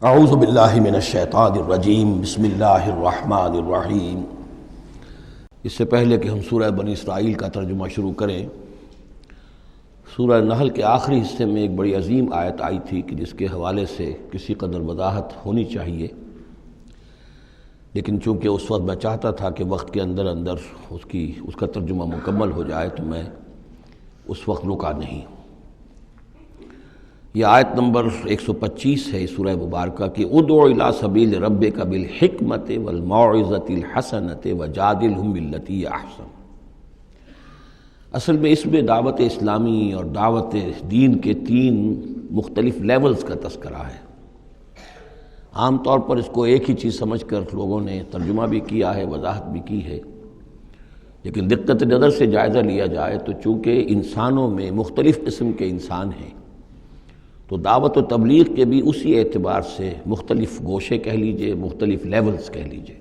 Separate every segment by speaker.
Speaker 1: اعوذ باللہ من الشیطان الرجیم بسم اللہ الرحمن الرحیم۔ اس سے پہلے کہ ہم سورہ بنی اسرائیل کا ترجمہ شروع کریں، سورہ نحل کے آخری حصے میں ایک بڑی عظیم آیت آئی تھی کہ جس کے حوالے سے کسی قدر وضاحت ہونی چاہیے، لیکن چونکہ اس وقت میں چاہتا تھا کہ وقت کے اندر اس کا ترجمہ مکمل ہو جائے تو میں اس وقت رکا نہیں۔ یہ آیت نمبر 125 ہے سورہ مبارکہ کی، ادعو الی سبیل ربک بالحکمت والموعظۃ الحسنۃ وجادلھم باللتی ہی احسن۔ اصل میں اس میں دعوت اسلامی اور دعوت دین کے 3 مختلف لیولز کا تذکرہ ہے۔ عام طور پر اس کو ایک ہی چیز سمجھ کر لوگوں نے ترجمہ بھی کیا ہے، وضاحت بھی کی ہے، لیکن دقت نظر سے جائزہ لیا جائے تو چونکہ انسانوں میں مختلف قسم کے انسان ہیں تو دعوت و تبلیغ کے بھی اسی اعتبار سے مختلف گوشے کہہ لیجئے، مختلف لیولز کہہ لیجئے۔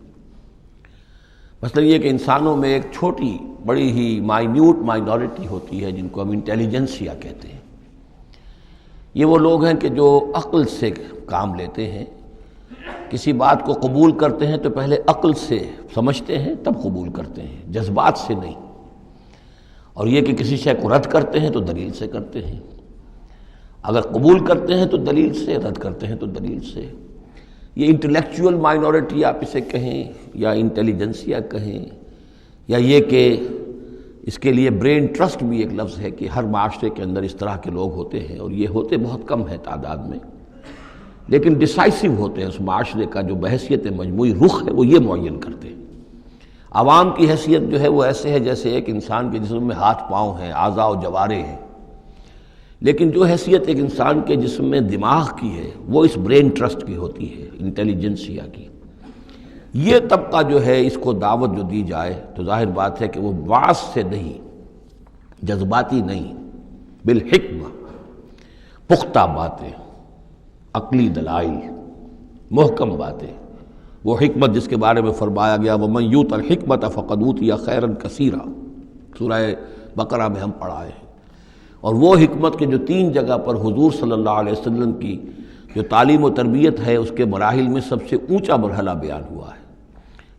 Speaker 1: مثلا یہ کہ انسانوں میں ایک چھوٹی بڑی ہی مائنورٹی ہوتی ہے جن کو ہم انٹیلیجنسیا کہتے ہیں۔ یہ وہ لوگ ہیں کہ جو عقل سے کام لیتے ہیں، کسی بات کو قبول کرتے ہیں تو پہلے عقل سے سمجھتے ہیں تب قبول کرتے ہیں، جذبات سے نہیں۔ اور یہ کہ کسی شے کو رد کرتے ہیں تو دلیل سے کرتے ہیں، اگر قبول کرتے ہیں تو دلیل سے، رد کرتے ہیں تو دلیل سے۔ یہ انٹلیکچوئل مائنورٹی آپ اسے کہیں یا انٹیلیجنسیا کہیں، یا یہ کہ اس کے لیے برین ٹرسٹ بھی ایک لفظ ہے کہ ہر معاشرے کے اندر اس طرح کے لوگ ہوتے ہیں، اور یہ ہوتے بہت کم ہیں تعداد میں، لیکن ڈیسائسو ہوتے ہیں۔ اس معاشرے کا جو بحیثیت مجموعی رخ ہے وہ یہ معین کرتے ہیں۔ عوام کی حیثیت جو ہے وہ ایسے ہے جیسے ایک انسان کے جسم میں ہاتھ پاؤں ہیں، اعضاء و جوارے ہیں، لیکن جو حیثیت ایک انسان کے جسم میں دماغ کی ہے وہ اس برین ٹرسٹ کی ہوتی ہے، انٹیلیجنسیا کی۔ یہ طبقہ جو ہے اس کو دعوت جو دی جائے تو ظاہر بات ہے کہ وہ واعظ سے نہیں، جذباتی نہیں، بالحکمہ، پختہ باتیں، عقلی دلائل، محکم باتیں، وہ حکمت جس کے بارے میں فرمایا گیا وَمَن یُؤْتَ الْحِکْمَةَ فَقَدْ أُوتِیَ خَیْرًا کَثِیرًا، سورہ بقرہ میں ہم پڑھائے ہیں۔ اور وہ حکمت کے جو 3 جگہ پر حضور صلی اللہ علیہ وسلم کی جو تعلیم و تربیت ہے اس کے مراحل میں سب سے اونچا مرحلہ بیان ہوا ہے،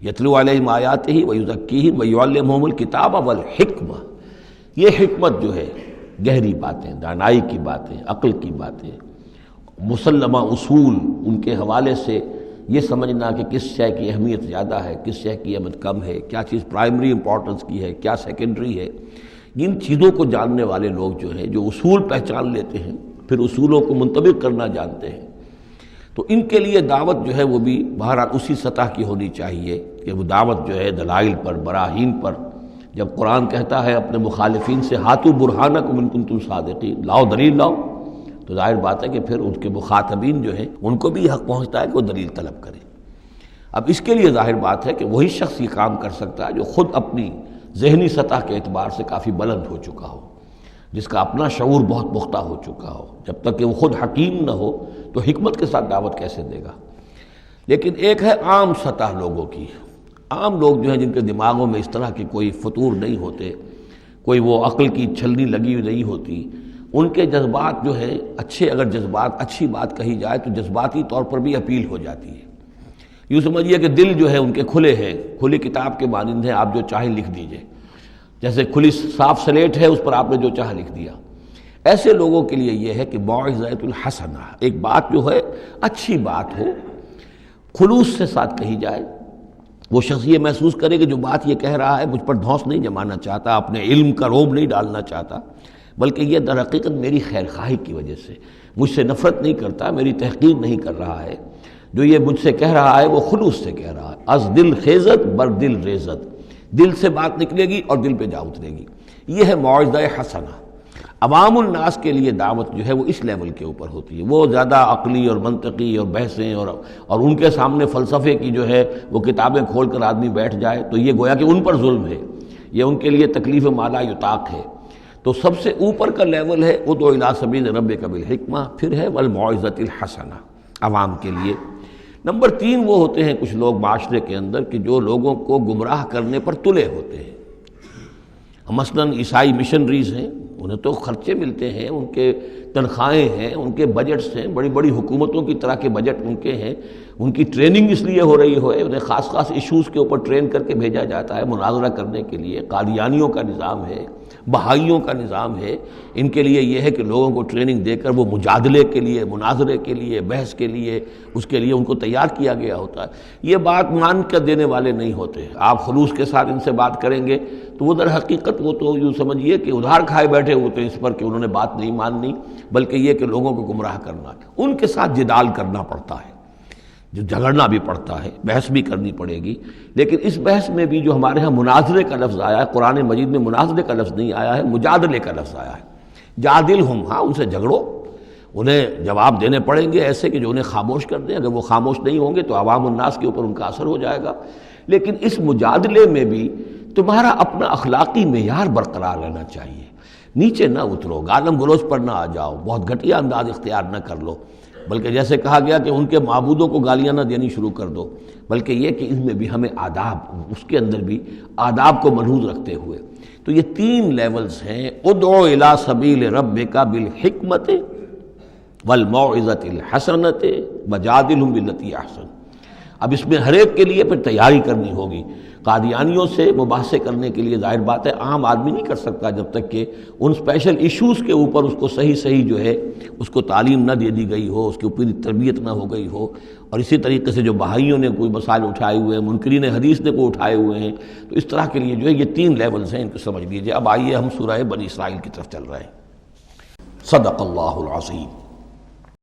Speaker 1: یتلو علیہم آیاتہ ویزکیہم ویعلمہم الکتاب والحکمہ۔ یہ حکمت جو ہے گہری باتیں، دانائی کی باتیں، عقل کی باتیں، مسلمہ اصول، ان کے حوالے سے یہ سمجھنا کہ کس شے کی اہمیت زیادہ ہے، کس شے کی اہمیت کم ہے، کیا چیز پرائمری امپورٹنس کی ہے، کیا سیکنڈری ہے۔ ان چیزوں کو جاننے والے لوگ جو ہیں، جو اصول پہچان لیتے ہیں، پھر اصولوں کو منطبق کرنا جانتے ہیں، تو ان کے لیے دعوت جو ہے وہ بھی بہرحال اسی سطح کی ہونی چاہیے کہ وہ دعوت جو ہے دلائل پر، براہین پر۔ جب قرآن کہتا ہے اپنے مخالفین سے ہاتوا برہانکم ان کنتم صادقین، لاؤ دلیل لاؤ، تو ظاہر بات ہے کہ پھر ان کے مخاطبین جو ہیں ان کو بھی حق پہنچتا ہے کہ وہ دلیل طلب کریں۔ اب اس کے لیے ظاہر بات ہے کہ وہی شخص یہ کام کر سکتا ہے جو خود اپنی ذہنی سطح کے اعتبار سے کافی بلند ہو چکا ہو، جس کا اپنا شعور بہت پختہ ہو چکا ہو۔ جب تک کہ وہ خود حکیم نہ ہو تو حکمت کے ساتھ دعوت کیسے دے گا؟ لیکن ایک ہے عام سطح لوگوں کی، عام لوگ جو ہیں جن کے دماغوں میں اس طرح کے کوئی فطور نہیں ہوتے، کوئی وہ عقل کی چھلنی لگی ہوئی نہیں ہوتی، ان کے جذبات جو ہے اچھے، اگر جذبات اچھی بات کہی جائے تو جذباتی طور پر بھی اپیل ہو جاتی ہے۔ یوں سمجھیے کہ دل جو ہے ان کے کھلے ہیں، کھلی کتاب کے مانند ہیں، آپ جو چاہیں لکھ دیجئے، جیسے کھلی صاف سلیٹ ہے، اس پر آپ نے جو چاہا لکھ دیا۔ ایسے لوگوں کے لیے یہ ہے کہ موعظۃ الحسنہ، ایک بات جو ہے اچھی بات ہو، خلوص سے ساتھ کہی جائے، وہ شخص یہ محسوس کرے کہ جو بات یہ کہہ رہا ہے مجھ پر دھونس نہیں جمانا چاہتا، اپنے علم کا روب نہیں ڈالنا چاہتا، بلکہ یہ در حقیقت میری خیر خواہی کی وجہ سے، مجھ سے نفرت نہیں کرتا، میری تحقیر نہیں کر رہا ہے، جو یہ مجھ سے کہہ رہا ہے وہ خلوص سے کہہ رہا ہے۔ از دل خیزت بر دل ریزت، دل سے بات نکلے گی اور دل پہ جا اترے گی۔ یہ ہے موعظہ حسنہ۔ عوام الناس کے لیے دعوت جو ہے وہ اس لیول کے اوپر ہوتی ہے۔ وہ زیادہ عقلی اور منطقی اور بحثیں اور ان کے سامنے فلسفے کی جو ہے وہ کتابیں کھول کر آدمی بیٹھ جائے تو یہ گویا کہ ان پر ظلم ہے، یہ ان کے لیے تکلیف مالا یطاق ہے۔ تو سب سے اوپر کا لیول ہے ادعو الی سبیل ربک بالحکمہ، پھر ہے والموعظۃ الحسنہ عوام کے لیے۔ نمبر 3 وہ ہوتے ہیں کچھ لوگ معاشرے کے اندر کہ جو لوگوں کو گمراہ کرنے پر تلے ہوتے ہیں۔ مثلاً عیسائی مشنریز ہیں، انہیں تو خرچے ملتے ہیں، ان کے تنخواہیں ہیں، ان کے بجٹس ہیں، بڑی بڑی حکومتوں کی طرح کے بجٹ ان کے ہیں، ان کی ٹریننگ اس لیے ہو رہی ہے، انہیں خاص خاص ایشوز کے اوپر ٹرین کر کے بھیجا جاتا ہے مناظرہ کرنے کے لیے۔ قادیانیوں کا نظام ہے، بہائیوں کا نظام ہے، ان کے لیے یہ ہے کہ لوگوں کو ٹریننگ دے کر وہ مجادلے کے لیے، مناظرے کے لیے، بحث کے لیے، اس کے لیے ان کو تیار کیا گیا ہوتا ہے۔ یہ بات مان کر دینے والے نہیں ہوتے۔ آپ خلوص کے ساتھ ان سے بات کریں گے تو وہ در حقیقت وہ تو یوں سمجھیے کہ ادھار کھائے بیٹھے ہوتے ہیں اس پر کہ انہوں نے بات نہیں ماننی، بلکہ یہ کہ لوگوں کو گمراہ کرنا۔ ان کے ساتھ جدال کرنا پڑتا ہے، جو جھگڑنا بھی پڑتا ہے، بحث بھی کرنی پڑے گی۔ لیکن اس بحث میں بھی جو ہمارے ہاں مناظرے کا لفظ آیا ہے، قرآن مجید میں مناظرے کا لفظ نہیں آیا ہے، مجادلے کا لفظ آیا ہے۔ جادلہم، ہاں ان سے جھگڑو، انہیں جواب دینے پڑیں گے ایسے کہ جو انہیں خاموش کر دیں۔ اگر وہ خاموش نہیں ہوں گے تو عوام الناس کے اوپر ان کا اثر ہو جائے گا۔ لیکن اس مجادلے میں بھی تمہارا اپنا اخلاقی معیار برقرار رہنا چاہیے، نیچے نہ اترو، گالم گلوچ پر نہ آ جاؤ، بہت گھٹیا انداز اختیار نہ کر لو، بلکہ جیسے کہا گیا کہ ان کے معبودوں کو گالیاں نہ دینی شروع کر دو، بلکہ یہ کہ ان میں بھی ہمیں آداب، اس کے اندر بھی آداب کو ملحوظ رکھتے ہوئے۔ تو یہ 3 لیولز ہیں، ادعو الی سبیل ربک بالحکمت والموعظۃ الحسنۃ وجادلہم باللتی احسن۔ اب اس میں ہر ایک کے لیے پھر تیاری کرنی ہوگی۔ قادیانیوں سے مباحثے کرنے کے لیے ظاہر بات ہے عام آدمی نہیں کر سکتا جب تک کہ ان اسپیشل ایشوز کے اوپر اس کو صحیح جو ہے اس کو تعلیم نہ دے دی گئی ہو، اس کی اوپر تربیت نہ ہو گئی ہو۔ اور اسی طریقے سے جو بہائیوں نے کوئی مسائل اٹھائے ہوئے ہیں، منکرین حدیث نے کوئی اٹھائے ہوئے ہیں، تو اس طرح کے لیے جو ہے یہ 3 لیولز ہیں، ان کو سمجھ لیجیے۔ اب آئیے ہم سورہ بنی اسرائیل کی طرف چل رہے ہیں۔ صدق اللہ العظیم۔